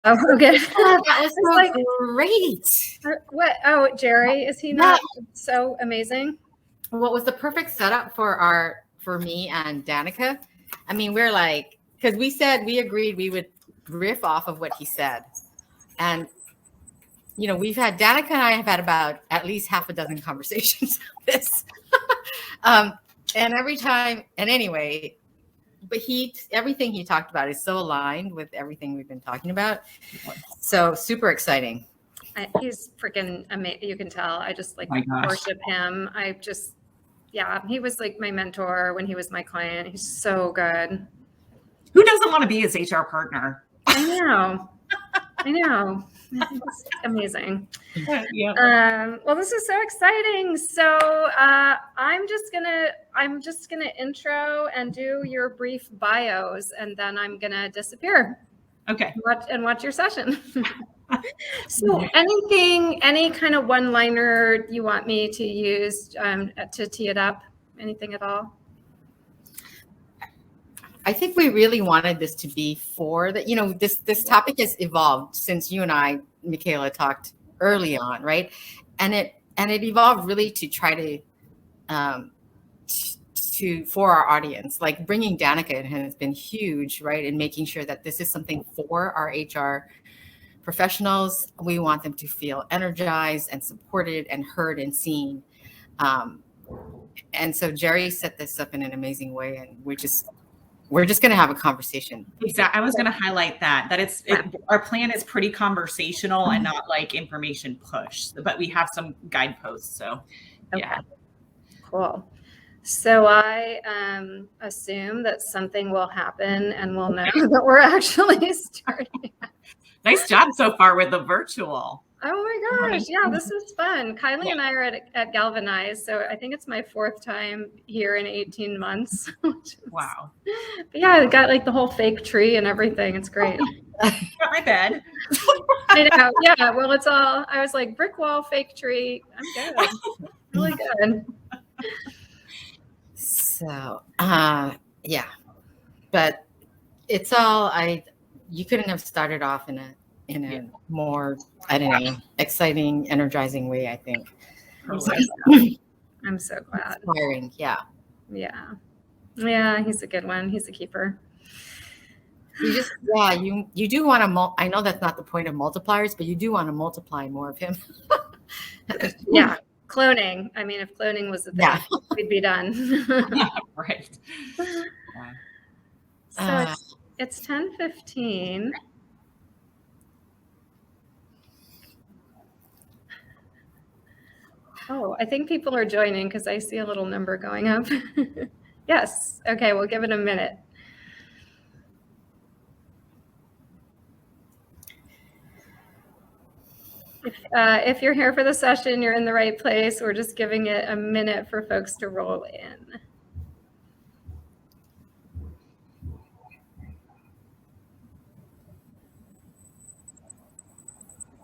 Oh, okay. Oh, that was so like, great. What? Oh, Jerry, is he not so amazing? What was the perfect setup for me and Danika? I mean, we're like, because we agreed we would riff off of what he said. And, Danika and I have had about at least half a dozen conversations on this. And every time, and anyway, but everything he talked about is so aligned with everything we've been talking about. So super exciting. He's freaking amazing. You can tell. I just worship him. He was like my mentor when he was my client. He's so good. Who doesn't want to be his HR partner? I know. It's amazing. Yeah. Well, this is so exciting. So I'm just gonna intro and do your brief bios, and then I'm gonna disappear. Okay. Watch your session. So any kind of one-liner you want me to use to tee it up? Anything at all? I think we really wanted this to be for that. This topic has evolved since you and I, Michaela, talked early on, right? And it evolved really to try to for our audience, like bringing Danika in has been huge, right? And making sure that this is something for our HR professionals. We want them to feel energized and supported and heard and seen. And so Jerry set this up in an amazing way, and we're just going to have a conversation. Exactly. I was going to highlight that our plan is pretty conversational and not like information push, but we have some guideposts. So, yeah. Okay. Cool. So I assume that something will happen and we'll know that we're actually starting. Nice job so far with the virtual. Oh my gosh. Yeah, this is fun. Kylie and I are at Galvanize. So I think it's my 4th time here in 18 months. Wow. But yeah, I got like the whole fake tree and everything. It's great. Got my bed. I know. Yeah. Well, it's all, I was like brick wall, fake tree. I'm good. Really good. So, yeah, but it's all, you couldn't have started off in a more, I don't know, exciting, energizing way, I think. I'm so glad. Inspiring, yeah. Yeah, he's a good one. He's a keeper. You do want to, I know that's not the point of multipliers, but you do want to multiply more of him. Yeah. Cloning. I mean, if cloning was the thing, we'd be done. Right. So it's 10:15. Oh, I think people are joining because I see a little number going up. Yes. Okay, we'll give it a minute. If you're here for the session, you're in the right place. We're just giving it a minute for folks to roll in.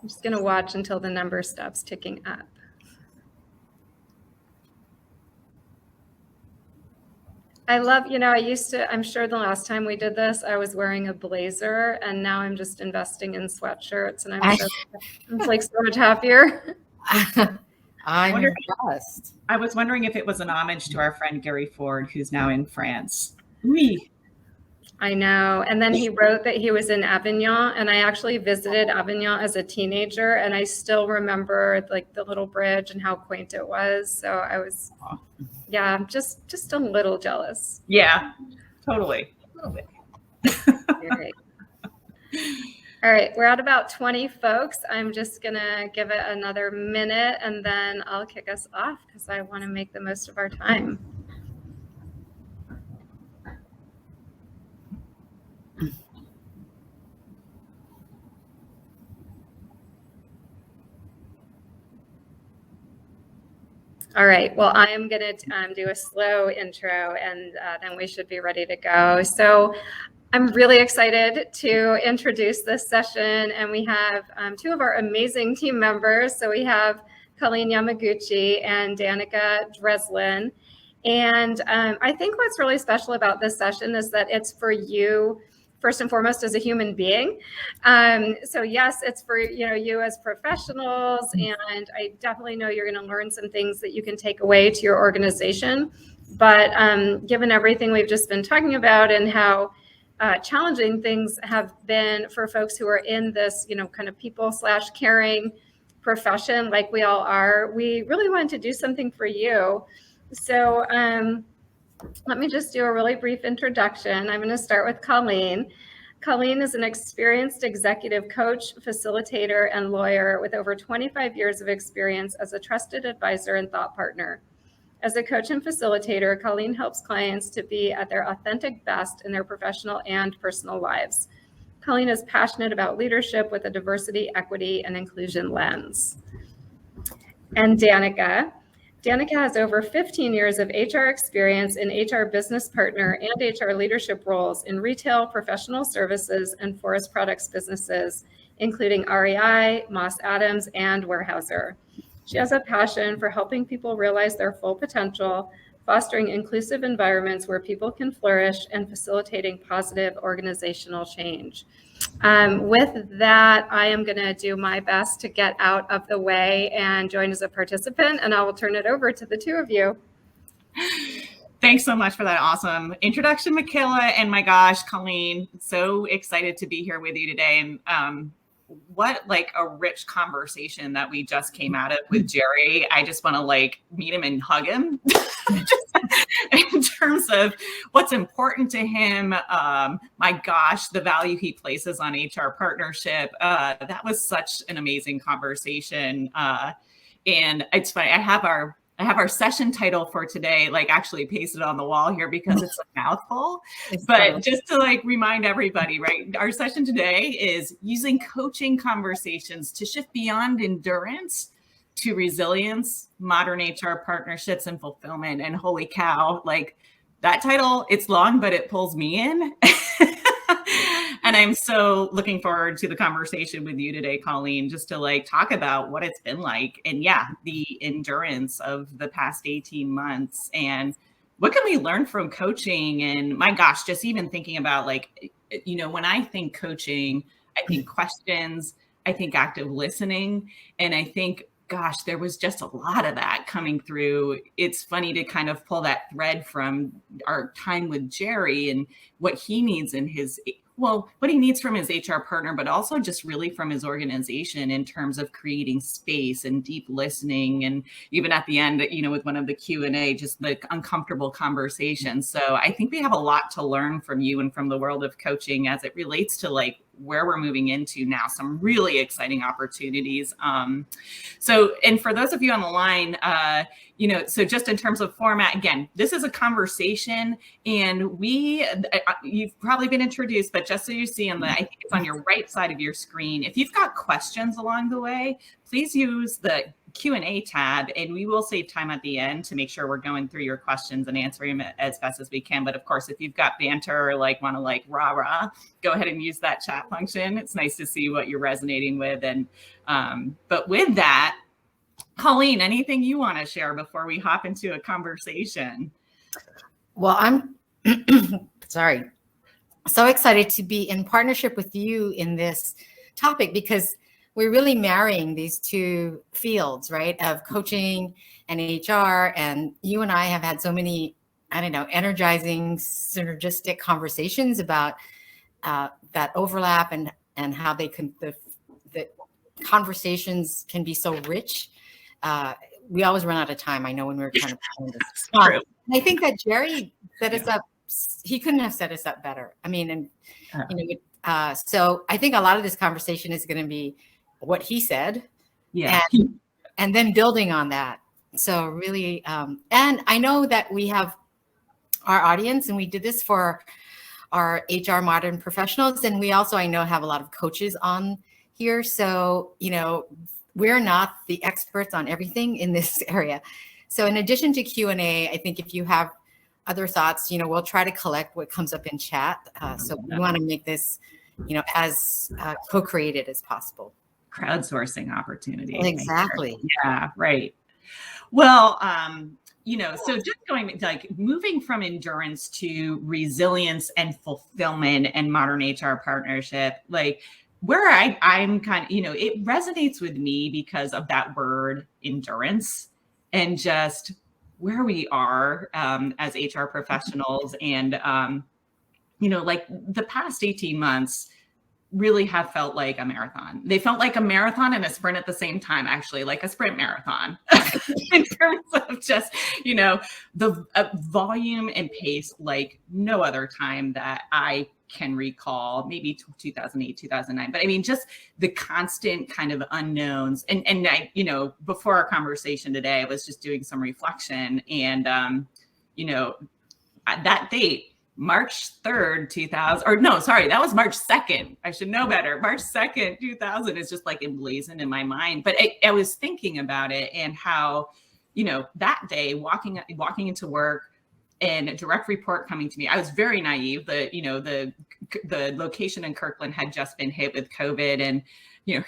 I'm just going to watch until the number stops ticking up. I love, I'm sure the last time we did this, I was wearing a blazer, and now I'm just investing in sweatshirts, and I'm like so much happier. I'm impressed. I was wondering if it was an homage to our friend Gary Ford, who's now in France. Oui. I know. And then he wrote that he was in Avignon, and I actually visited Avignon as a teenager, and I still remember like the little bridge and how quaint it was. So I was, just a little jealous. Yeah, totally. All right, we're at about 20 folks. I'm just gonna give it another minute, and then I'll kick us off because I want to make the most of our time. All right, well, I am going to do a slow intro, and then we should be ready to go. So I'm really excited to introduce this session, and we have 2 of our amazing team members. So we have Colleen Yamaguchi and Danika Dreslin. And I think what's really special about this session is that it's for you first and foremost as a human being. So yes, it's for you as professionals, and I definitely know you're going to learn some things that you can take away to your organization. But given everything we've just been talking about and how challenging things have been for folks who are in this, kind of people/caring profession like we all are, we really wanted to do something for you. So let me just do a really brief introduction. I'm going to start with Colleen. Colleen is an experienced executive coach, facilitator, and lawyer with over 25 years of experience as a trusted advisor and thought partner. As a coach and facilitator, Colleen helps clients to be at their authentic best in their professional and personal lives. Colleen is passionate about leadership with a diversity, equity, and inclusion lens. And Danika. Danika has over 15 years of HR experience in HR business partner and HR leadership roles in retail, professional services, and forest products businesses, including REI, Moss Adams, and Weyerhaeuser. She has a passion for helping people realize their full potential, fostering inclusive environments where people can flourish, and facilitating positive organizational change. With that, I am going to do my best to get out of the way and join as a participant, and I will turn it over to the two of you. Thanks so much for that awesome introduction, Michaela. And my gosh, Colleen, so excited to be here with you today. And what like a rich conversation that we just came out of with Jerry. I just want to like meet him and hug him in terms of what's important to him. My gosh, the value he places on HR partnership. That was such an amazing conversation. And it's funny, I have our session title for today, like actually pasted on the wall here because it's a mouthful. But just to like remind everybody, right? Our session today is using coaching conversations to shift beyond endurance to resilience, modern HR partnerships, and fulfillment. And holy cow, like that title, it's long, but it pulls me in. And I'm so looking forward to the conversation with you today, Colleen, just to like talk about what it's been like. And yeah, the endurance of the past 18 months and what can we learn from coaching? And my gosh, just even thinking about like, when I think coaching, I think questions, I think active listening. And I think, gosh, there was just a lot of that coming through. It's funny to kind of pull that thread from our time with Jerry and what he needs in what he needs from his HR partner, but also just really from his organization in terms of creating space and deep listening. And even at the end, with one of the Q&A, just the uncomfortable conversations. So I think we have a lot to learn from you and from the world of coaching as it relates to like where we're moving into now, some really exciting opportunities. And for those of you on the line, so just in terms of format, again, this is a conversation and you've probably been introduced, but just so you see I think it's on your right side of your screen. If you've got questions along the way, please use the Q&A tab and we will save time at the end to make sure we're going through your questions and answering them as best as we can. But of course, if you've got banter or like want to like rah, go ahead and use that chat function. It's nice to see what you're resonating with. And but with that, Colleen, anything you want to share before we hop into a conversation? Well, I'm sorry, so excited to be in partnership with you in this topic because we're really marrying these two fields, right, of coaching and HR. And you and I have had so many, energizing, synergistic conversations about that overlap and how the conversations can be so rich. We always run out of time. I know when we were trying to plan this. And I think that Jerry set us up. He couldn't have set us up better. So I think a lot of this conversation is going to be what he said, and then building on that. So really, and I know that we have our audience, and we did this for our HR modern professionals, and we also, I know, have a lot of coaches on here. So we're not the experts on everything in this area. So in addition to Q&A, I think if you have other thoughts, we'll try to collect what comes up in chat. So we want to make this, as co-created as possible. Crowdsourcing opportunity. Exactly. Yeah, right. Well, so just going like moving from endurance to resilience and fulfillment and modern HR partnership, like where I'm kind of, it resonates with me because of that word endurance and just where we are as HR professionals. And, like the past 18 months really have felt like a marathon. They felt like a marathon and a sprint at the same time, actually, like a sprint marathon in terms of just, the volume and pace like no other time that I can recall, maybe 2008, 2009. But I mean, just the constant kind of unknowns. And I, before our conversation today, I was just doing some reflection and, that date, March 3rd, 2000, or no, sorry, that was March 2nd. I should know better. March 2nd, 2000 is just like emblazoned in my mind. But I was thinking about it and how, that day walking into work and a direct report coming to me, I was very naive. The location in Kirkland had just been hit with COVID and,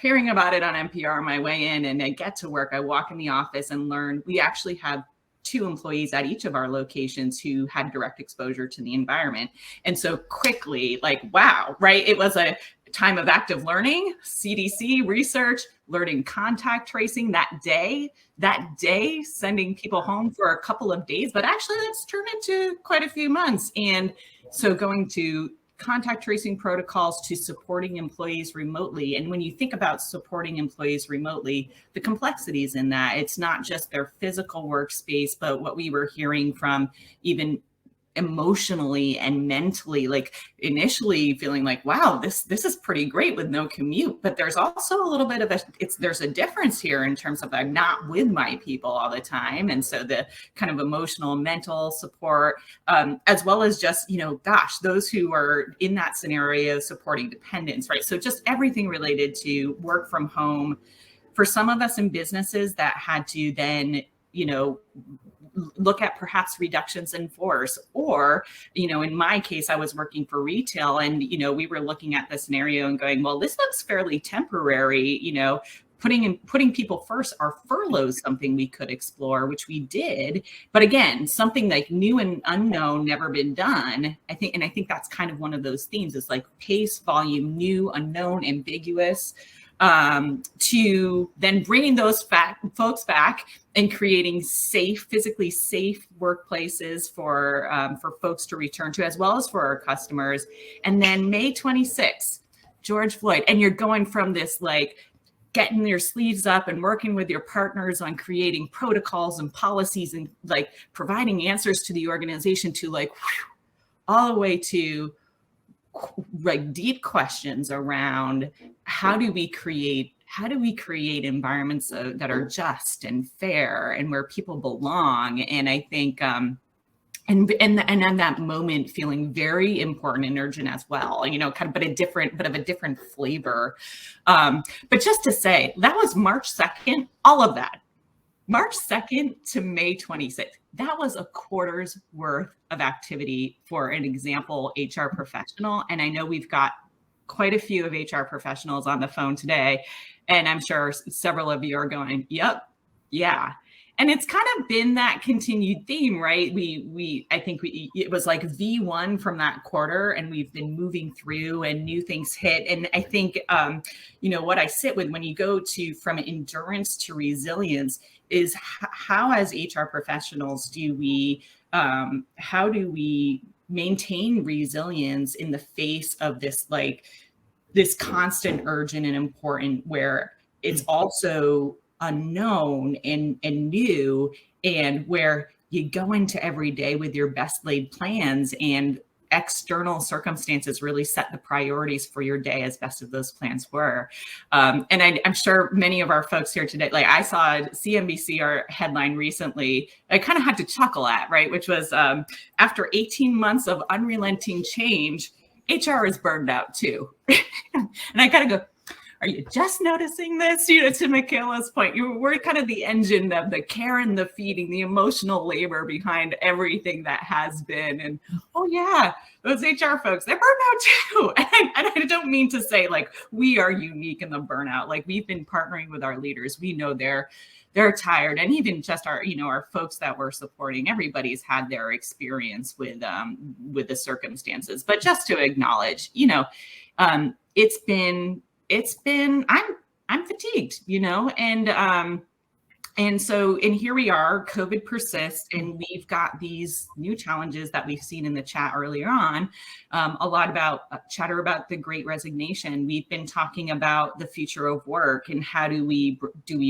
hearing about it on NPR on my way in, and I get to work, I walk in the office and learn we actually have 2 employees at each of our locations who had direct exposure to the environment. And so quickly, like, wow, right? It was a time of active learning, CDC research, learning contact tracing that day, sending people home for a couple of days, but actually that's turned into quite a few months. And so going to contact tracing protocols to supporting employees remotely. And when you think about supporting employees remotely, the complexities in that, it's not just their physical workspace, but what we were hearing from even emotionally and mentally, like initially feeling like, wow, this is pretty great with no commute. But there's also a little bit of there's a difference here in terms of I'm not with my people all the time. And so the kind of emotional, mental support, as well as just, those who are in that scenario supporting dependents, right? So just everything related to work from home. For some of us in businesses that had to then, look at perhaps reductions in force, or, in my case, I was working for retail and, we were looking at the scenario and going, well, this looks fairly temporary, putting people first. Are furloughs something we could explore, which we did, but again, something like new and unknown, never been done. I think that's kind of one of those themes is like pace, volume, new, unknown, ambiguous, to then bringing those folks back and creating physically safe workplaces for folks to return to, as well as for our customers. And then May 26th, George Floyd, and you're going from this like getting your sleeves up and working with your partners on creating protocols and policies and like providing answers to the organization to like all the way to like deep questions around how do we create environments that are just and fair and where people belong. And I think and in that moment feeling very important and urgent as well, kind of but of a different flavor. But just to say, that was March 2nd, all of that. March 2nd to May 26th. That was a quarter's worth of activity for an example HR professional. And I know we've got quite a few of HR professionals on the phone today. And I'm sure several of you are going, yep, yeah. And it's kind of been that continued theme, right? I think it was like V1 from that quarter, and we've been moving through and new things hit. And I think, what I sit with when you go from endurance to resilience is how as HR professionals how do we maintain resilience in the face of this constant urgent and important, where it's also unknown and new, and where you go into every day with your best laid plans and external circumstances really set the priorities for your day as best as those plans were. And I'm sure many of our folks here today, like I saw CNBC, our headline recently, I kind of had to chuckle at, right? Which was after 18 months of unrelenting change, HR is burned out too. And I kind of go, are you just noticing this? To Michaela's point, we're kind of the engine of the care and the feeding, the emotional labor behind everything that has been. And oh yeah, those HR folks, they're burnout too. And I don't mean to say like we are unique in the burnout. Like we've been partnering with our leaders. We know they're tired, and even just our our folks that we're supporting, everybody's had their experience with the circumstances. But just to acknowledge, it's been I'm fatigued, and here we are, COVID persists, and we've got these new challenges that we've seen in the chat earlier on. A lot about chatter about the Great Resignation. We've been talking about the future of work and how do we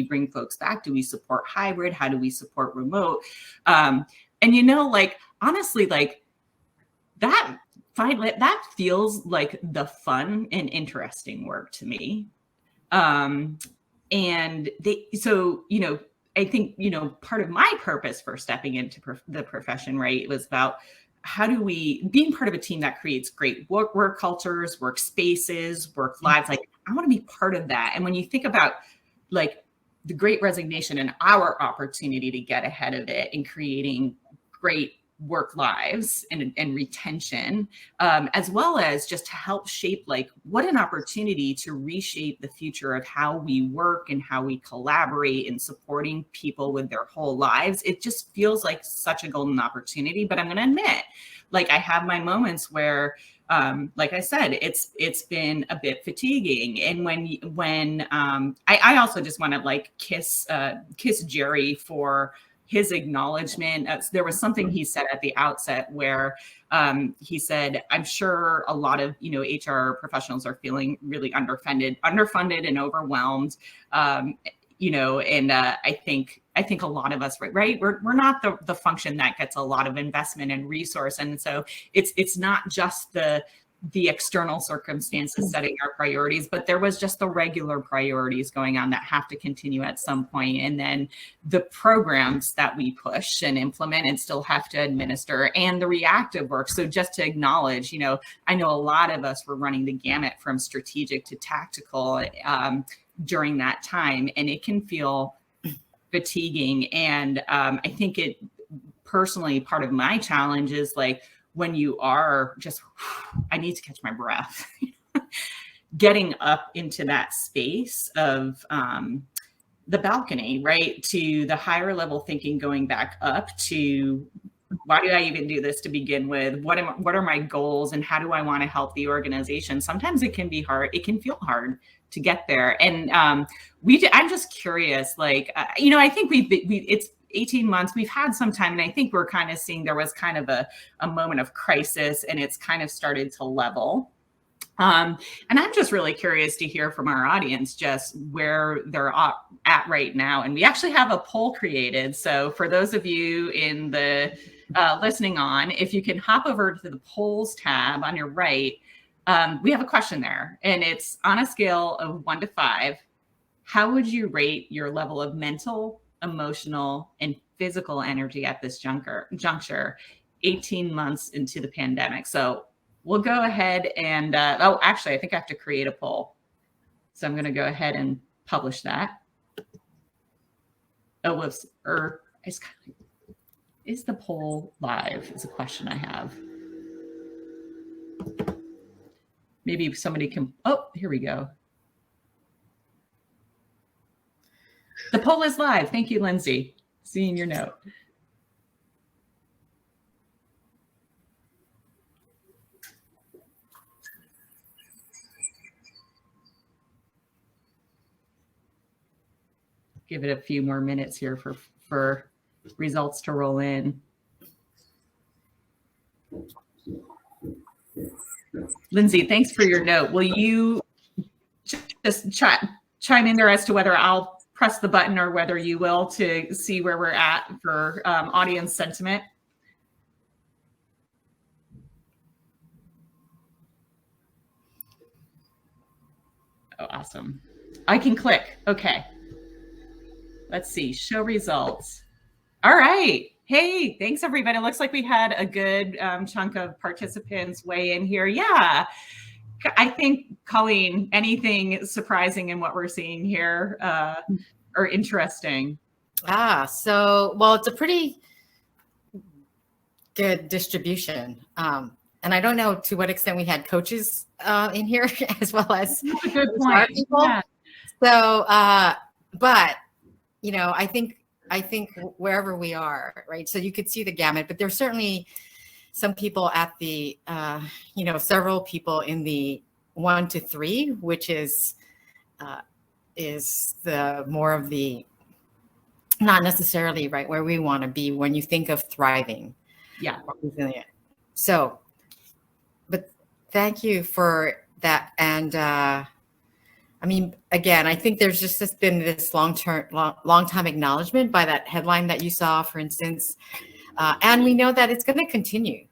bring folks back? Do we support hybrid? How do we support remote? And honestly, like that feels like the fun and interesting work to me. I think, part of my purpose for stepping into the profession, right, was about how do we, being part of a team that creates great work cultures, workspaces, work lives, like I want to be part of that. And when you think about like the Great Resignation and our opportunity to get ahead of it in creating great work lives and retention, as well as just to help shape like what an opportunity to reshape the future of how we work and how we collaborate in supporting people with their whole lives. It just feels like such a golden opportunity. But I'm going to admit, like I have my moments where, like I said, it's been a bit fatiguing. And when I also just want to like kiss Jerry for his acknowledgement. There was something he said at the outset where he said, I'm sure a lot of, HR professionals are feeling really underfunded and overwhelmed. I think a lot of us, right? We're not the function that gets a lot of investment and resource. And so it's not just the external circumstances setting our priorities, but there was just the regular priorities going on that have to continue at some point. And then the programs that we push and implement and still have to administer, and the reactive work. So just to acknowledge, I know a lot of us were running the gamut from strategic to tactical during that time, and it can feel fatiguing. And I think it personally, part of my challenge is like, when you are just, I need to catch my breath, getting up into that space of the balcony, right? To the higher level thinking, going back up to why do I even do this to begin with? What are my goals and how do I want to help the organization? Sometimes it can be hard. It can feel hard to get there. And I'm just curious, like, I think it's 18 months, we've had some time, and I think we're kind of seeing there was kind of a moment of crisis, and it's kind of started to level. And I'm just really curious to hear from our audience just where they're at right now. And we actually have a poll created. So for those of you in the listening on, if you can hop over to the polls tab on your right, we have a question there, and it's on a scale of 1 to 5. How would you rate your level of mental, emotional, and physical energy at this juncture 18 months into the pandemic? So we'll go ahead and, actually, I think I have to create a poll. So I'm going to go ahead and publish that. Oh, whoops. Is the poll live? Is a question I have. Maybe somebody can, here we go. The poll is live. Thank you, Lindsay. Seeing your note. Give it a few more minutes here for results to roll in. Lindsay, thanks for your note. Will you just chime in there as to whether I'll press the button or whether you will, to see where we're at for audience sentiment? Oh, awesome. I can click. Okay. Let's see. Show results. All right. Hey, thanks everybody. It looks like we had a good chunk of participants weigh in here. Yeah. I think, Colleen, anything surprising in what we're seeing here or interesting? Well, it's a pretty good distribution. And I don't know to what extent we had coaches in here as well as That's a good HR point. people. Yeah. So, but I think wherever we are, right? So you could see the gamut, but there's certainly some people at the, several people in the 1 to 3, which is the more of the, not necessarily right where we want to be when you think of thriving. Yeah. So, but thank you for that. And again, I think there's just been this long time acknowledgement by that headline that you saw, for instance. And we know that it's going to continue.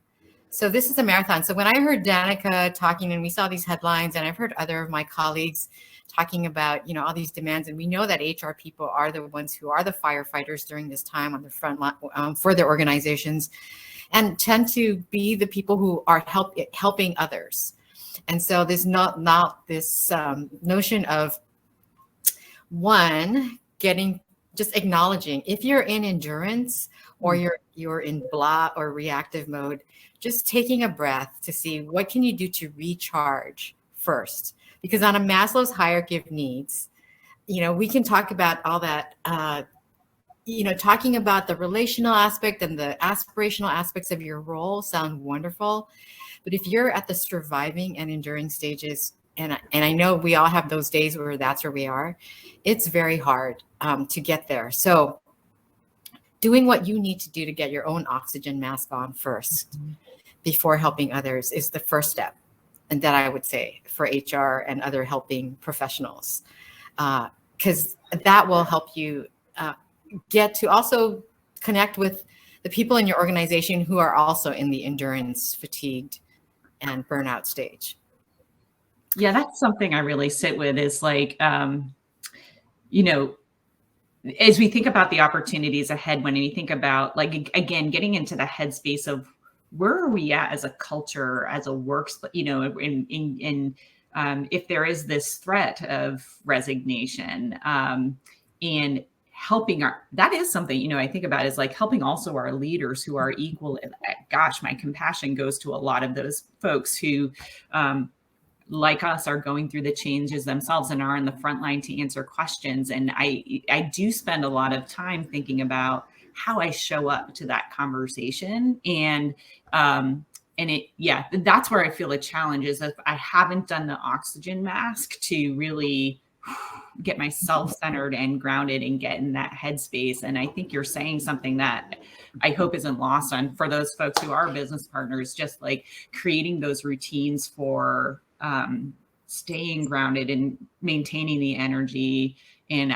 So this is a marathon. So when I heard Danika talking and we saw these headlines, and I've heard other of my colleagues talking about, all these demands, and we know that HR people are the ones who are the firefighters during this time on the front line for their organizations, and tend to be the people who are helping others. And so there's not this notion of just acknowledging if you're in endurance or you're in blah or reactive mode, just taking a breath to see what can you do to recharge first. Because on a Maslow's hierarchy of needs, we can talk about all that, talking about the relational aspect and the aspirational aspects of your role sound wonderful. But if you're at the surviving and enduring stages, and I know we all have those days where that's where we are, it's very hard to get there. So doing what you need to do to get your own oxygen mask on first before helping others is the first step. And that I would say for HR and other helping professionals, because that will help you get to also connect with the people in your organization who are also in the endurance, fatigued, and burnout stage. Yeah, that's something I really sit with is like, as we think about the opportunities ahead, when you think about, like, again, getting into the headspace of where are we at as a culture, as a works, if there is this threat of resignation and helping that is something, I think about is like helping also our leaders who are equal. Gosh, my compassion goes to a lot of those folks who, like us, are going through the changes themselves and are in the front line to answer questions. And I do spend a lot of time thinking about how I show up to that conversation. And that's where I feel a challenge is if I haven't done the oxygen mask to really get myself centered and grounded and get in that headspace. And I think you're saying something that I hope isn't lost on for those folks who are business partners, just like creating those routines for staying grounded and maintaining the energy. And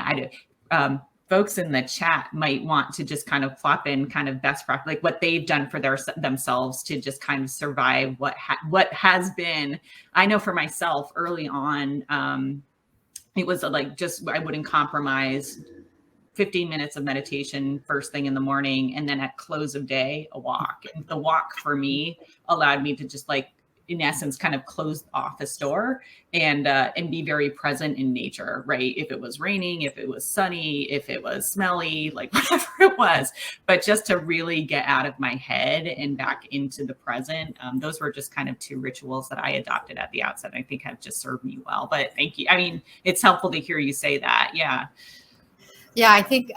folks in the chat might want to just kind of plop in kind of best practice, like what they've done for themselves to just kind of survive what has been. I know for myself early on, it was like I wouldn't compromise 15 minutes of meditation first thing in the morning, and then at close of day, a walk. And the walk for me allowed me to just like, in essence, kind of close off a store and be very present in nature, right? If it was raining, if it was sunny, if it was smelly, like whatever it was, but just to really get out of my head and back into the present. Those were just kind of 2 rituals that I adopted at the outset. I think have just served me well, but thank you. I mean, it's helpful to hear you say that. Yeah. Yeah. I think,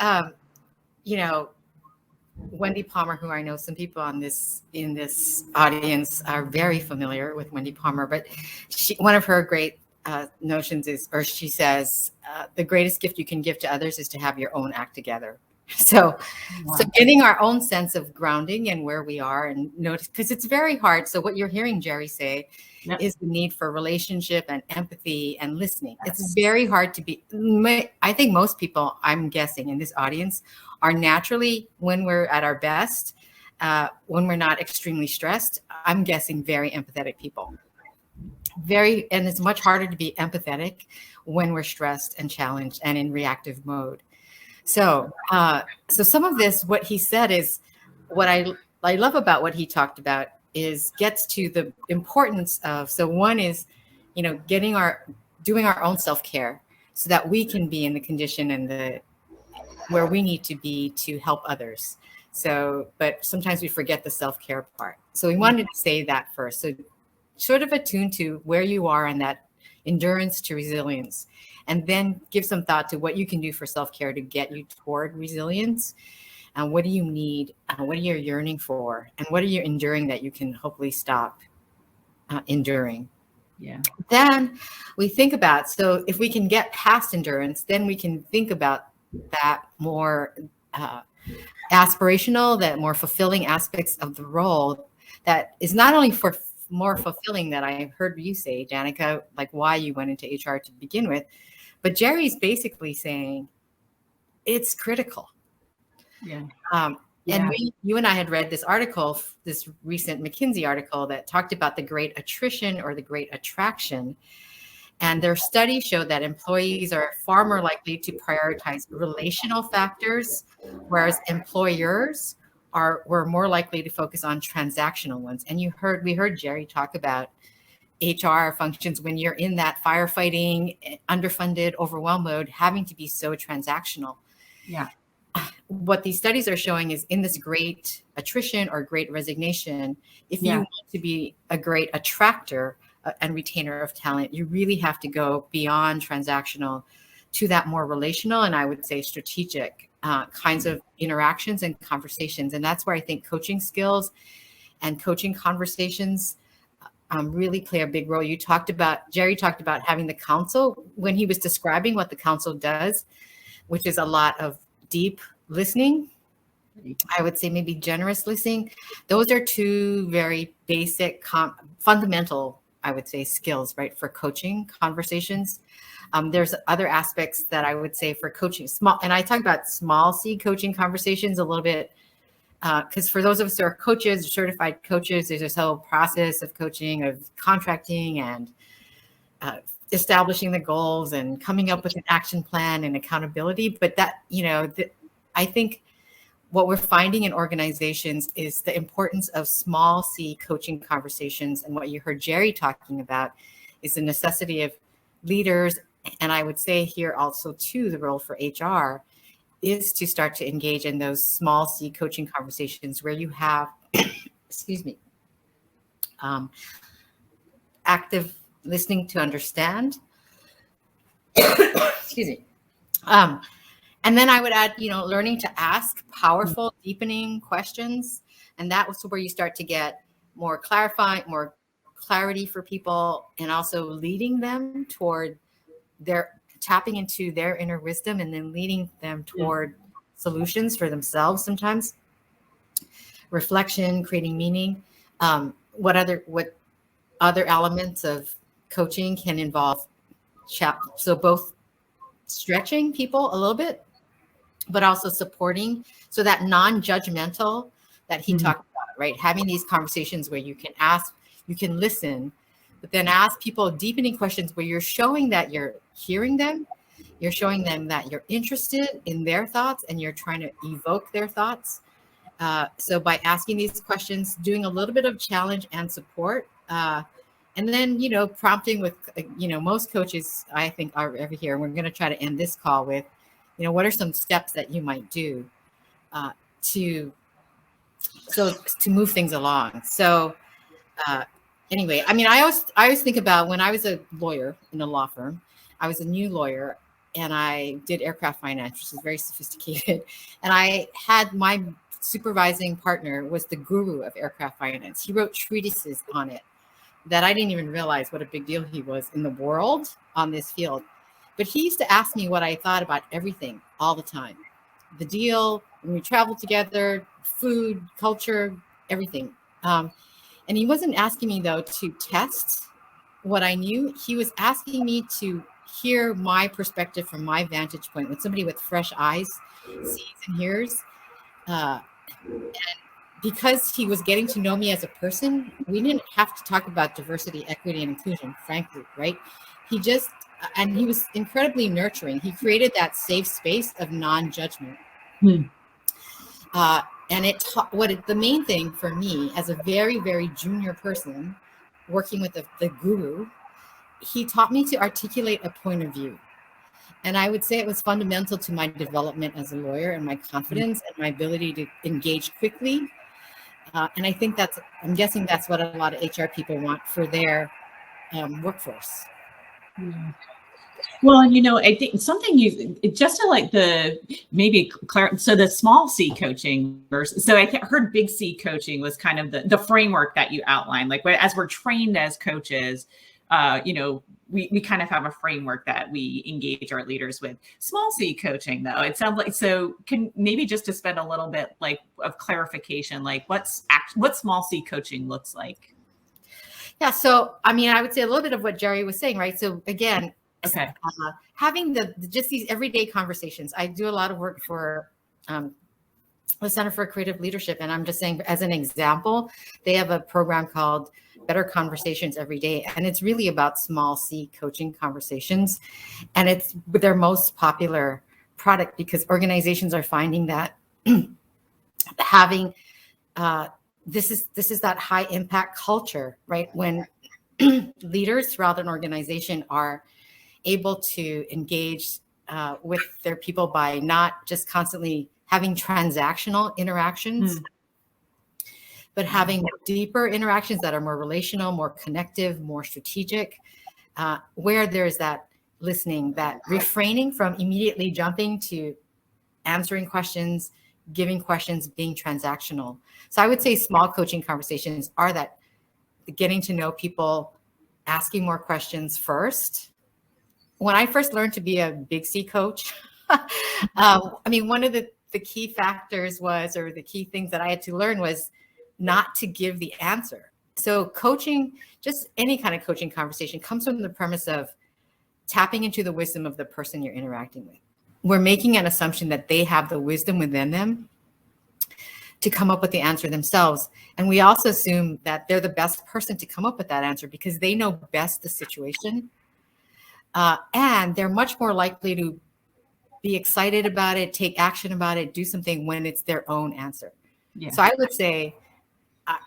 Wendy Palmer, who I know some people in this audience are very familiar with Wendy Palmer, but one of her great notions is, or she says, the greatest gift you can give to others is to have your own act together. So getting our own sense of grounding and where we are and notice, because it's very hard. So what you're hearing Jerry say is the need for relationship and empathy and listening. Yes. It's very hard to be, I think most people, I'm guessing in this audience, are naturally, when we're at our best, when we're not extremely stressed, I'm guessing very empathetic people. And it's much harder to be empathetic when we're stressed and challenged and in reactive mode. So some of this, what he said is what I love about what he talked about is gets to the importance of, so one is doing our own self-care so that we can be in the condition and where we need to be to help others. So, but sometimes we forget the self-care part. So we wanted to say that first. So sort of attune to where you are on that endurance to resilience, and then give some thought to what you can do for self-care to get you toward resilience. And what do you need? What are you yearning for? And what are you enduring that you can hopefully stop enduring? Yeah. Then we think about, so if we can get past endurance, then we can think about that more aspirational, that more fulfilling aspects of the role that is not only for more fulfilling, that I heard you say, Danika, like why you went into HR to begin with, but Jerry's basically saying it's critical. Yeah. And you and I had read this article, this recent McKinsey article that talked about the great attrition or the great attraction. And their study showed that employees are far more likely to prioritize relational factors, whereas employers were more likely to focus on transactional ones. And we heard Jerry talk about HR functions when you're in that firefighting, underfunded, overwhelmed mode, having to be so transactional. Yeah. What these studies are showing is in this great attrition or great resignation, if you want to be a great attractor and retainer of talent, you really have to go beyond transactional to that more relational, and I would say strategic kinds of interactions and conversations. And that's where I think coaching skills and coaching conversations really play a big role. Jerry talked about having the council when he was describing what the council does, which is a lot of deep listening. I would say maybe generous listening. Those are two very basic, fundamental, I would say, skills, right, for coaching conversations. There's other aspects that I would say for coaching, and I talk about small C coaching conversations a little bit, because for those of us who are coaches, certified coaches, there's this whole process of coaching, of contracting and establishing the goals and coming up with an action plan and accountability. But that, I think what we're finding in organizations is the importance of small C coaching conversations. And what you heard Jerry talking about is the necessity of leaders. And I would say here also too, the role for HR is to start to engage in those small C coaching conversations where you have, active listening to understand. And then I would add, learning to ask powerful, deepening questions. And that was where you start to get more clarity for people, and also leading them toward tapping into their inner wisdom, and then leading them toward solutions for themselves sometimes. Reflection, creating meaning. What other elements of coaching can involve so both stretching people a little bit, but also supporting, so that non-judgmental that he talked about, right? Having these conversations where you can ask, you can listen, but then ask people deepening questions where you're showing that you're hearing them, you're showing them that you're interested in their thoughts, and you're trying to evoke their thoughts. So by asking these questions, doing a little bit of challenge and support, and then, prompting with, most coaches, I think, are over here. And we're going to try to end this call with, what are some steps that you might do to move things along. So anyway, I always think about when I was a lawyer in a law firm. I was a new lawyer, and I did aircraft finance, which is very sophisticated. And I had my supervising partner was the guru of aircraft finance. He wrote treatises on it that I didn't even realize what a big deal he was in the world on this field. But he used to ask me what I thought about everything all the time. The deal, when we traveled together, food, culture, everything. And he wasn't asking me, though, to test what I knew. He was asking me to hear my perspective from my vantage point, when somebody with fresh eyes sees and hears. And because he was getting to know me as a person, we didn't have to talk about diversity, equity, and inclusion, frankly, right? He was incredibly nurturing. He created that safe space of non-judgment. And the main thing for me as a very, very junior person working with the guru he taught me to articulate a point of view. And I would say it was fundamental to my development as a lawyer and my confidence and my ability to engage quickly. And I think I'm guessing that's what a lot of HR people want for their workforce. Well, I think something just to like so the small C coaching versus, so I heard big C coaching was kind of the framework that you outlined, like as we're trained as coaches, we kind of have a framework that we engage our leaders with. Small C coaching, though, it sounds like, so can maybe just to spend a little bit like of clarification, like what small C coaching looks like. Yeah. So, I mean, I would say a little bit of what Jerry was saying, right? So again, okay, having just these everyday conversations. I do a lot of work for the Center for Creative Leadership. And I'm just saying, as an example, they have a program called Better Conversations Every Day. And it's really about small C coaching conversations. And it's their most popular product because organizations are finding that having this is that high impact culture, right? When leaders throughout an organization are able to engage with their people by not just constantly having transactional interactions, but having deeper interactions that are more relational, more connective, more strategic, where there's that listening, that refraining from immediately jumping to answering questions, giving questions, being transactional. So I would say small coaching conversations are that getting to know people, asking more questions first. When I first learned to be a big C coach, I mean, one of the key factors was, or the key things that I had to learn was not to give the answer. So coaching, just any kind of coaching conversation, comes from the premise of tapping into the wisdom of the person you're interacting with. We're making an assumption that they have the wisdom within them to come up with the answer themselves. And we also assume that they're the best person to come up with that answer because they know best the situation. And they're much more likely to be excited about it, take action about it, do something when it's their own answer. Yeah. So I would say,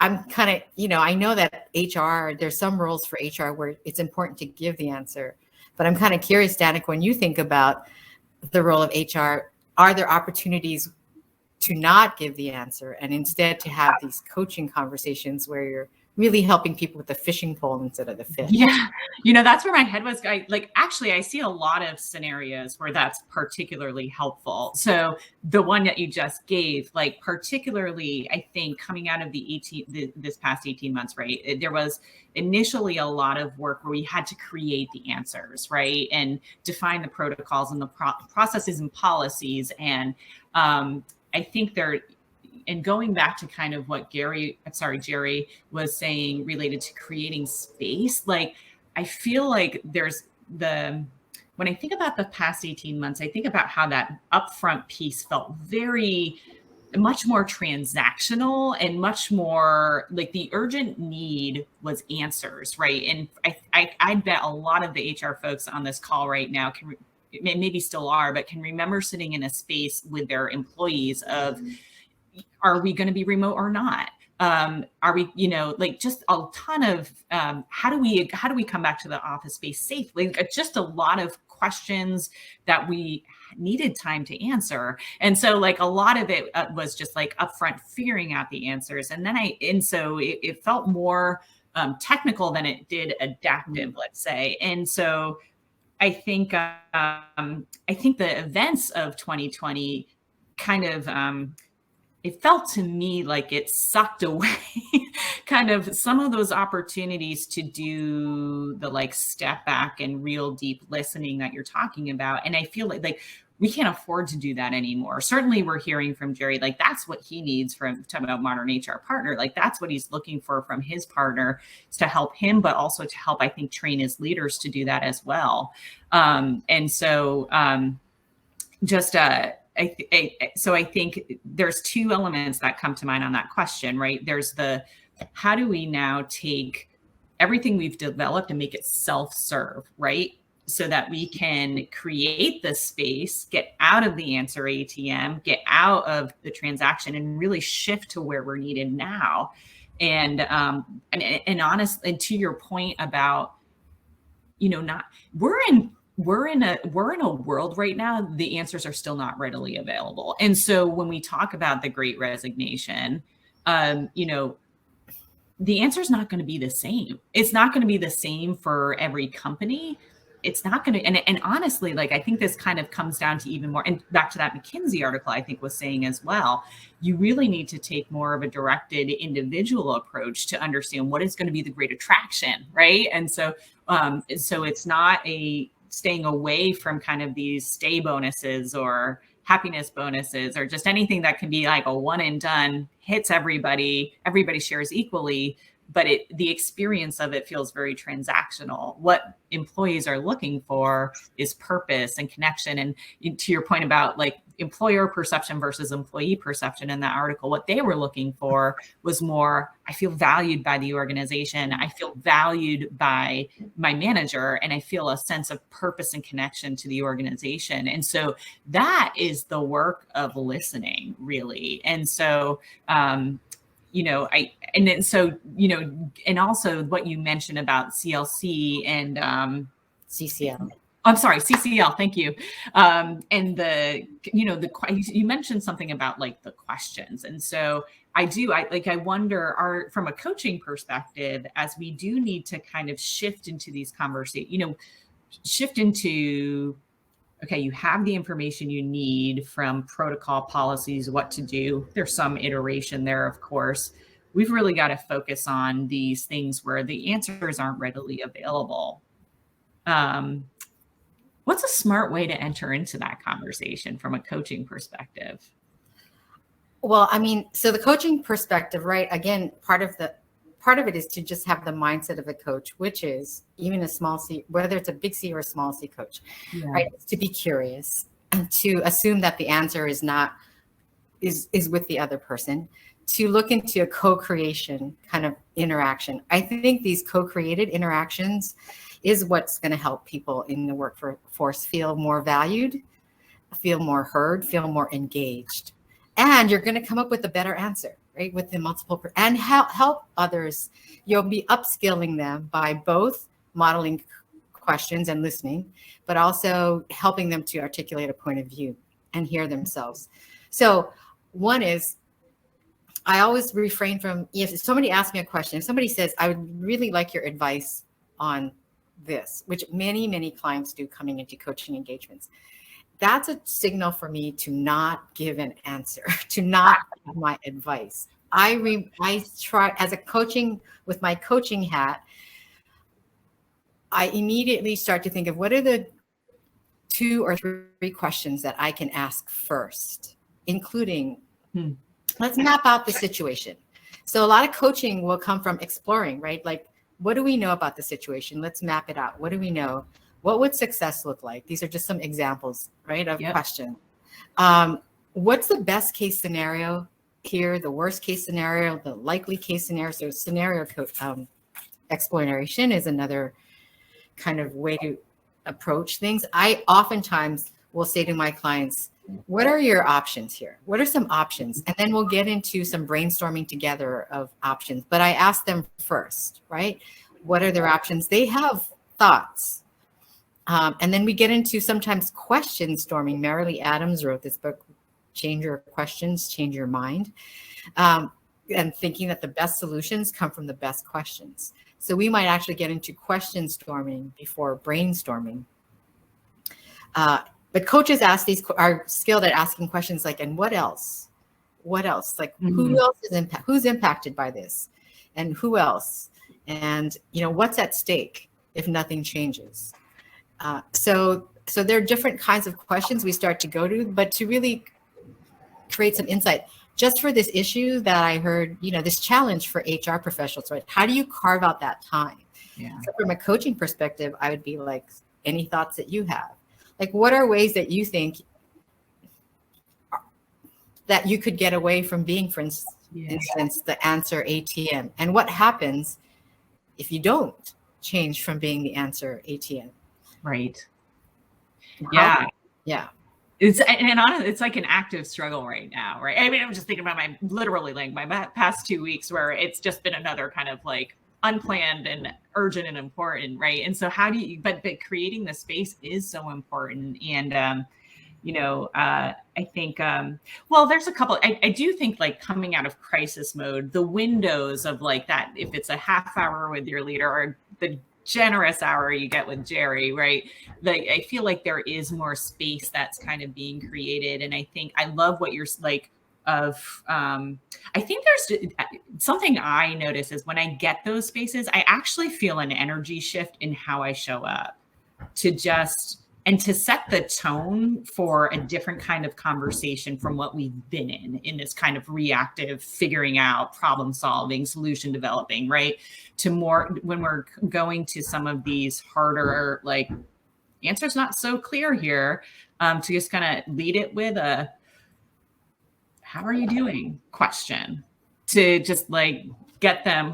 I'm kind of, I know that HR, there's some roles for HR where it's important to give the answer, but I'm kind of curious, Danika, when you think about the role of HR, are there opportunities to not give the answer and instead to have these coaching conversations where you're really helping people with the fishing pole instead of the fish? Yeah. That's where my head was. Actually, I see a lot of scenarios where that's particularly helpful. So the one that you just gave, like particularly, I think coming out of this past 18 months, right? There was initially a lot of work where we had to create the answers, right? And define the protocols and the processes and policies. And I think and going back to kind of what Jerry was saying related to creating space, like I feel like when I think about the past 18 months, I think about how that upfront piece felt much more transactional and much more like the urgent need was answers, right? And I bet a lot of the HR folks on this call right now maybe still are, but can remember sitting in a space with their employees of, are we going to be remote or not? Are we, like just a ton of, how do we come back to the office space safely? Just a lot of questions that we needed time to answer. And so like a lot of it was just like upfront figuring out the answers. And so it felt more technical than it did adaptive, let's say. And so I think the events of 2020 kind of, it felt to me like it sucked away kind of some of those opportunities to do the like step back and real deep listening that you're talking about. And I feel like we can't afford to do that anymore. Certainly we're hearing from Jerry, like that's what he needs from talking about modern HR partner. Like that's what he's looking for from his partner to help him, but also to help, I think, train his leaders to do that as well. So I think there's two elements that come to mind on that question, right? There's how do we now take everything we've developed and make it self-serve, right? So that we can create the space, get out of the answer ATM, get out of the transaction and really shift to where we're needed now. And honestly, and to your point about not, we're in a world right now, the answers are still not readily available. And so when we talk about the Great Resignation, the answer is not going to be the same. It's not going to be the same for every company. It's not going to, and honestly, like, I think this kind of comes down to even more, and back to that McKinsey article, I think was saying as well, you really need to take more of a directed individual approach to understand what is going to be the great attraction, right? And so it's not a staying away from kind of these stay bonuses or happiness bonuses or just anything that can be like a one and done, hits everybody shares equally, but the experience of it feels very transactional. What employees are looking for is purpose and connection. And to your point about like employer perception versus employee perception in that article, what they were looking for was more, I feel valued by the organization. I feel valued by my manager, and I feel a sense of purpose and connection to the organization. And so that is the work of listening, really. And so, and also what you mentioned about CLC and CCL. I'm sorry, CCL. Thank you. And you mentioned something about like the questions. And so I wonder, from a coaching perspective, as we do need to kind of shift into these conversations, okay, you have the information you need from protocol policies, what to do. There's some iteration there, of course. We've really got to focus on these things where the answers aren't readily available. What's a smart way to enter into that conversation from a coaching perspective? Well, I mean, so the coaching perspective, right? Again, part of it is to just have the mindset of a coach, which is even a small C, whether it's a big C or a small C coach, right? It's to be curious and to assume that the answer is with the other person, to look into a co-creation kind of interaction. I think these co-created interactions is what's going to help people in the workforce feel more valued, feel more heard, feel more engaged. And you're going to come up with a better answer, right? With the multiple, and help others. You'll be upskilling them by both modeling questions and listening, but also helping them to articulate a point of view and hear themselves. So one is, I always refrain from, if somebody asks me a question, if somebody says, I would really like your advice on this, which many clients do coming into coaching engagements, that's a signal for me to not give an answer, to not give my advice. I try, as a coaching, with my coaching hat, I immediately start to think of what are the 2 or 3 questions that I can ask first, including, let's map out the situation. So a lot of coaching will come from exploring, right? Like, what do we know about the situation? Let's map it out. What do we know? What would success look like? These are just some examples, right, of question. What's the best case scenario here? The worst case scenario, the likely case scenario. So scenario exploration is another kind of way to approach things. I oftentimes will say to my clients, what are your options here? What are some options? And then we'll get into some brainstorming together of options. But I ask them first, right? What are their options? They have thoughts. And then we get into sometimes question storming. Marilee Adams wrote this book, Change Your Questions, Change Your Mind. And thinking that the best solutions come from the best questions. So we might actually get into question storming before brainstorming. But coaches are skilled at asking questions like, and what else? What else? Like, who else is who's impacted by this? And who else? And, what's at stake if nothing changes? So there are different kinds of questions we start to go to, but to really create some insight, just for this issue that I heard, this challenge for HR professionals, right? How do you carve out that time? Yeah. So from a coaching perspective, I would be like, any thoughts that you have? Like, what are ways that you think that you could get away from being, for instance, the answer ATM? And what happens if you don't change from being the answer ATM? Right. Yeah. Yeah. It's like an active struggle right now, right? I mean, I'm just thinking about my past 2 weeks where it's just been another kind of like unplanned and urgent and important, right? And so how do you, but creating the space is so important. And, I think, well, there's a couple, I do think like coming out of crisis mode, the windows of like that, if it's a half hour with your leader or the generous hour you get with Jerry, right? Like, I feel like there is more space that's kind of being created. And I think I love what you're like, I think there's something I notice is when I get those spaces, I actually feel an energy shift in how I show up and to set the tone for a different kind of conversation from what we've been in this kind of reactive, figuring out, problem solving, solution developing, right? To more when we're going to some of these harder, like, answer's not so clear here, to just kind of lead it with a, how are you doing question, to just like get them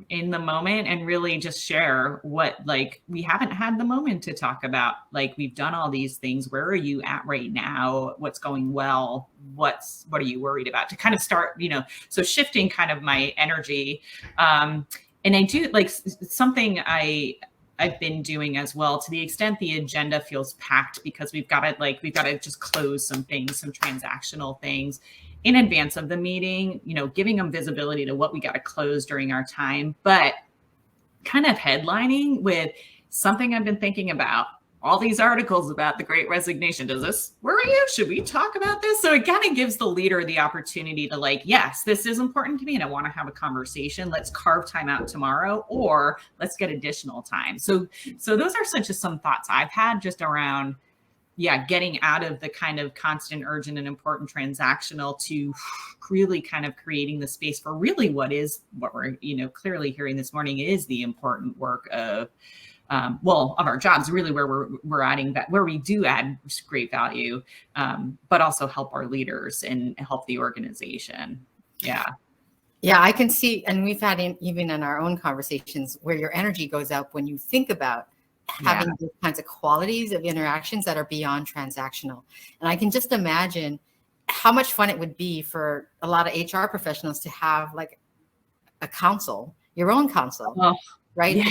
in the moment and really just share what, like, we haven't had the moment to talk about. Like, we've done all these things. Where are you at right now? What's going well? What are you worried about? To kind of start, so shifting kind of my energy. And I do like something I've been doing as well, to the extent the agenda feels packed because we've got to just close some things, some transactional things in advance of the meeting, giving them visibility to what we got to close during our time, but kind of headlining with something I've been thinking about. All these articles about the Great Resignation. Does this worry you? Should we talk about this? So it kind of gives the leader the opportunity to like, yes, this is important to me and I want to have a conversation. Let's carve time out tomorrow, or let's get additional time. So those are just some thoughts I've had just around, getting out of the kind of constant, urgent and important transactional to really kind of creating the space for really what we're, clearly hearing this morning is the important work of, of our jobs, really where we're adding that, where we do add great value, but also help our leaders and help the organization. Yeah. Yeah, I can see, and we've had even in our own conversations where your energy goes up when you think about having these kinds of qualities of interactions that are beyond transactional. And I can just imagine how much fun it would be for a lot of HR professionals to have like a council, your own council. Oh. Right? Yeah.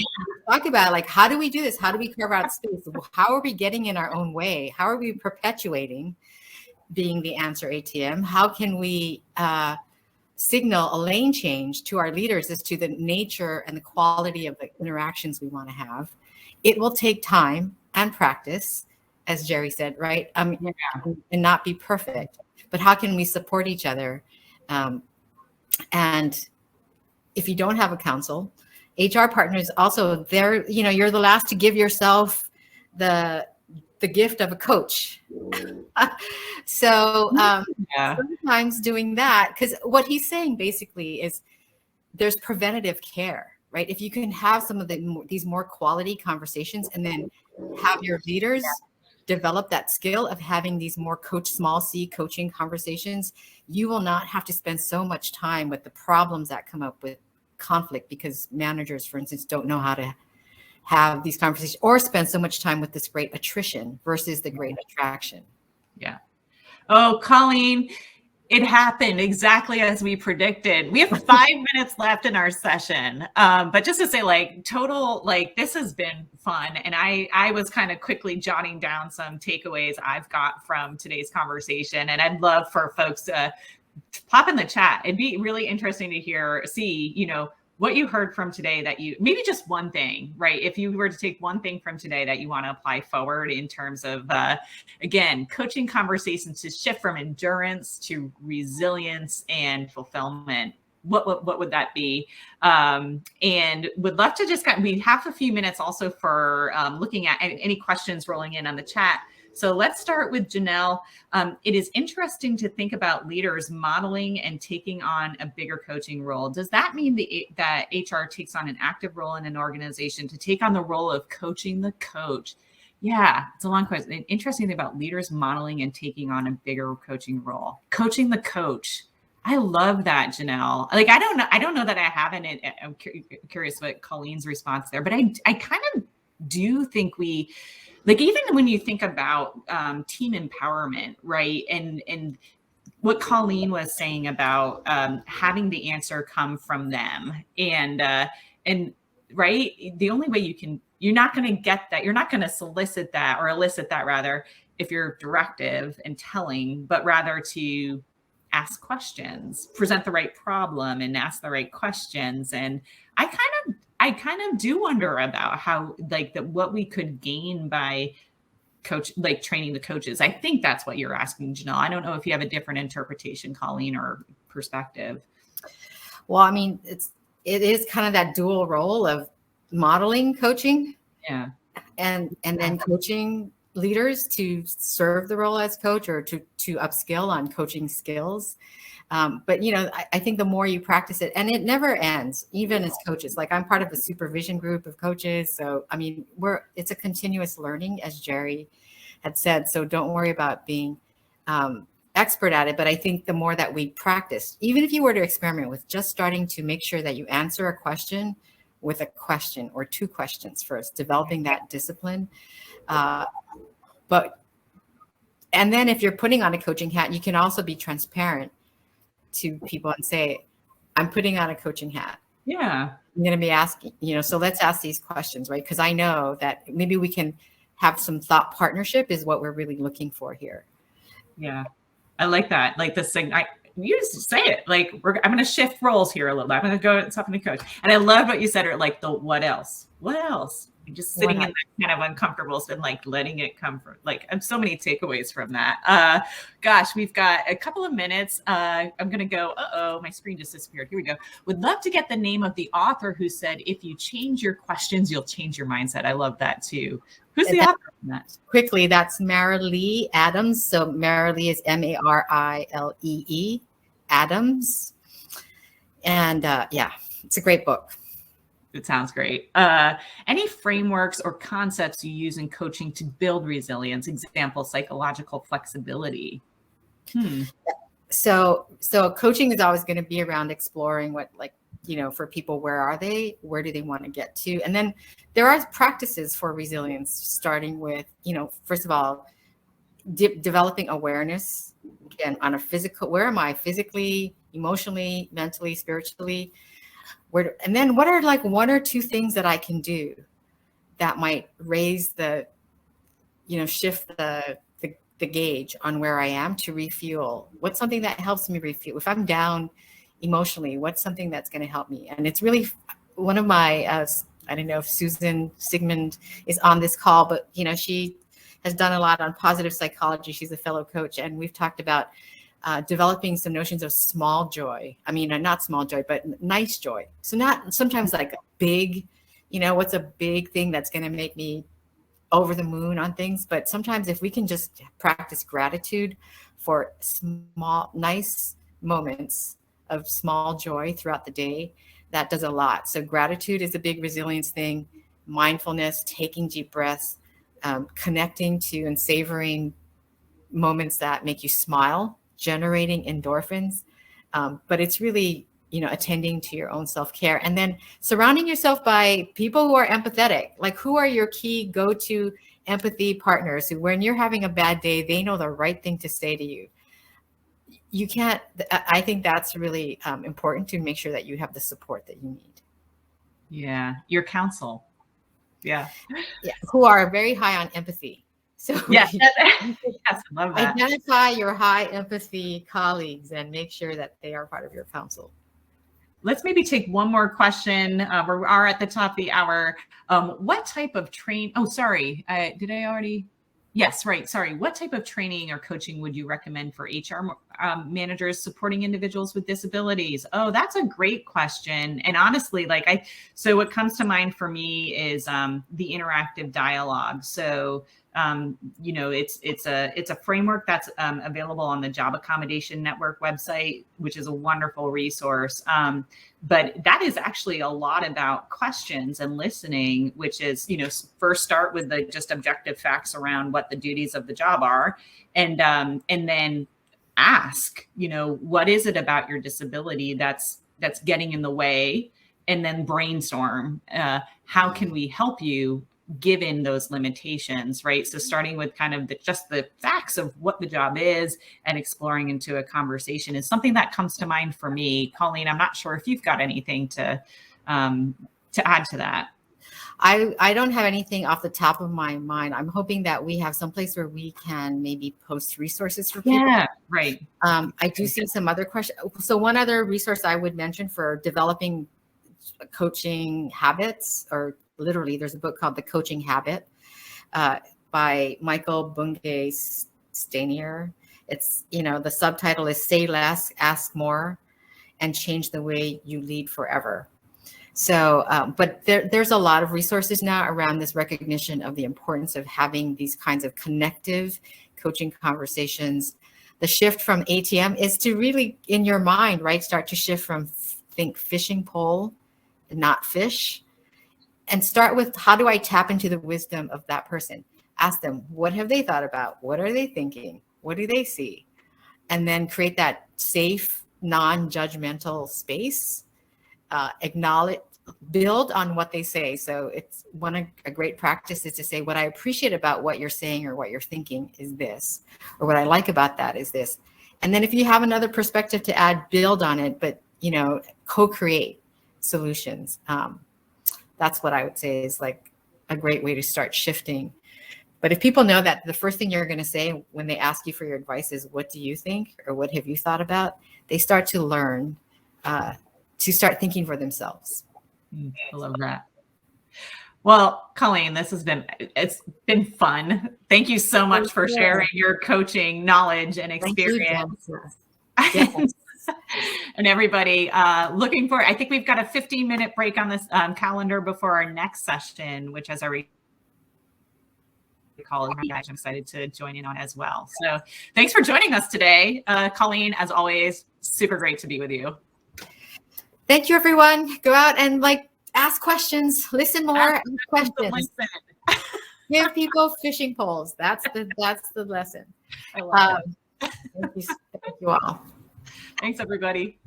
Talk about like, how do we do this? How do we carve out space? How are we getting in our own way? How are we perpetuating being the answer ATM? How can we signal a lane change to our leaders as to the nature and the quality of the interactions we want to have? It will take time and practice, as Jerry said, right? And not be perfect. But how can we support each other? And if you don't have a council, HR partners also, you're the last to give yourself the gift of a coach. So sometimes doing that, because what he's saying basically is there's preventative care, right? If you can have some of these more quality conversations and then have your leaders develop that skill of having these more small C coaching conversations, you will not have to spend so much time with the problems that come up with conflict, because managers, for instance, don't know how to have these conversations or spend so much time with this great attrition versus the great attraction. Yeah. Oh, Colleen, it happened exactly as we predicted. We have 5 minutes left in our session. But just to say, like, total, like, this has been fun. And I was kind of quickly jotting down some takeaways I've got from today's conversation. And I'd love for folks to pop in the chat. It'd be really interesting to see, what you heard from today that maybe just one thing, right? If you were to take one thing from today that you want to apply forward in terms of, again, coaching conversations to shift from endurance to resilience and fulfillment, what would that be? And would love to just we have a few minutes also for looking at any questions rolling in on the chat. So let's start with Janelle. It is interesting to think about leaders modeling and taking on a bigger coaching role. Does that mean that HR takes on an active role in an organization to take on the role of coaching the coach? Yeah, it's a long question. An interesting thing about leaders modeling and taking on a bigger coaching role. Coaching the coach. I love that, Janelle. Like, I don't know that I haven't. I'm curious what Colleen's response there, but I kind of do think like, even when you think about team empowerment, right? And what Colleen was saying about having the answer come from them. And right? The only way you're not going to get that, you're not going to solicit that or elicit that rather, if you're directive and telling, but rather to ask questions, present the right problem and ask the right questions. And I kind of do wonder about how, like, what we could gain by training the coaches. I think that's what you're asking, Janelle. I don't know if you have a different interpretation, Colleen, or perspective. Well, I mean, it is kind of that dual role of modeling coaching, and then coaching leaders to serve the role as coach or to upskill on coaching skills. But I think the more you practice it, and it never ends, even as coaches. Like, I'm part of a supervision group of coaches, so I mean, it's a continuous learning, as Jerry had said. So don't worry about being expert at it. But I think the more that we practice, even if you were to experiment with just starting to make sure that you answer a question with a question or two questions first, developing that discipline. And then if you're putting on a coaching hat, you can also be transparent to people and say, I'm putting on a coaching hat. Yeah. I'm going to be asking, so let's ask these questions, right? Because I know that maybe we can have some thought partnership is what we're really looking for here. Yeah. I like that. Like this thing, you just say it, like, I'm going to shift roles here a little bit. I'm going to go talking to coach. And I love what you said, or like the what else? Just sitting in that kind of uncomfortable and like letting it come from, like, I have so many takeaways from that. Gosh, we've got a couple of minutes. I'm going to go, my screen just disappeared. Here we go. Would love to get the name of the author who said, if you change your questions, you'll change your mindset. I love that too. Who's the author of that? Quickly, that's Marilee Adams. So Marilee is Marilee Adams. And it's a great book. It sounds great. Any frameworks or concepts you use in coaching to build resilience? Example, psychological flexibility. So coaching is always going to be around exploring what, like, for people, where are they? Where do they want to get to? And then there are practices for resilience, starting with, first of all, developing awareness, again, on a physical, where am I physically, emotionally, mentally, spiritually? And then what are like one or two things that I can do that might raise shift the gauge on where I am to refuel? What's something that helps me refuel? If I'm down emotionally, what's something that's going to help me? And it's really one of my, I don't know if Susan Sigmund is on this call, but she has done a lot on positive psychology. She's a fellow coach, and we've talked about developing some notions of small joy. I mean, not small joy, but nice joy. So not sometimes like a big, what's a big thing that's going to make me over the moon on things. But sometimes if we can just practice gratitude for small, nice moments of small joy throughout the day, that does a lot. So gratitude is a big resilience thing. Mindfulness, taking deep breaths, connecting to and savoring moments that make you smile, generating endorphins. But it's really, attending to your own self-care, and then surrounding yourself by people who are empathetic. Like, who are your key go-to empathy partners who, when you're having a bad day, they know the right thing to say to you. I think that's really important to make sure that you have the support that you need. Yeah. Your counsel. Yeah. Who are very high on empathy. So yes, I love that. Identify your high empathy colleagues and make sure that they are part of your council. Let's maybe take one more question. We are at the top of the hour. What type of did I already? Yes, right. Sorry. What type of training or coaching would you recommend for HR managers supporting individuals with disabilities? Oh, that's a great question. And honestly, so what comes to mind for me is the interactive dialogue. So it's a framework that's available on the Job Accommodation Network website, which is a wonderful resource. But that is actually a lot about questions and listening, which is, first start with the just objective facts around what the duties of the job are. And then ask, what is it about your disability that's getting in the way? And then brainstorm, how can we help you given those limitations, right? So starting with kind of just the facts of what the job is and exploring into a conversation is something that comes to mind for me. Colleen, I'm not sure if you've got anything to to add to that? I don't have anything off the top of my mind. I'm hoping that we have some place where we can maybe post resources for people. Yeah, right. I do see some other questions. So one other resource I would mention for developing coaching habits, or literally there's a book called The Coaching Habit by Michael Bungay Stanier. It's, the subtitle is Say Less, Ask More, and Change the Way You Lead Forever. So, but there's a lot of resources now around this recognition of the importance of having these kinds of connective coaching conversations. The shift from ATM is to really, in your mind, right, start to shift from think fishing pole, not fish, and start with, how do I tap into the wisdom of that person? Ask them, what have they thought about? What are they thinking? What do they see? And then create that safe, non-judgmental space. Acknowledge, build on what they say. So it's a great practice is to say, what I appreciate about what you're saying or what you're thinking is this, or what I like about that is this. And then if you have another perspective to add, build on it, but, co-create solutions. That's what I would say is like a great way to start shifting. But if people know that the first thing you're going to say when they ask you for your advice is, what do you think? Or what have you thought about? They start to learn to start thinking for themselves. I love that. Well, Colleen, it's been fun. Thank you so much for sharing your coaching knowledge and experience. Yes. And everybody, looking for, I think we've got a 15-minute break on this calendar before our next session, which as I recall, I'm excited to join in on as well. So thanks for joining us today. Colleen, as always, super great to be with you. Thank you, everyone. Go out and ask questions, listen more, ask questions. Give people fishing poles. That's the lesson. I love it. Thank you all. Thanks, everybody.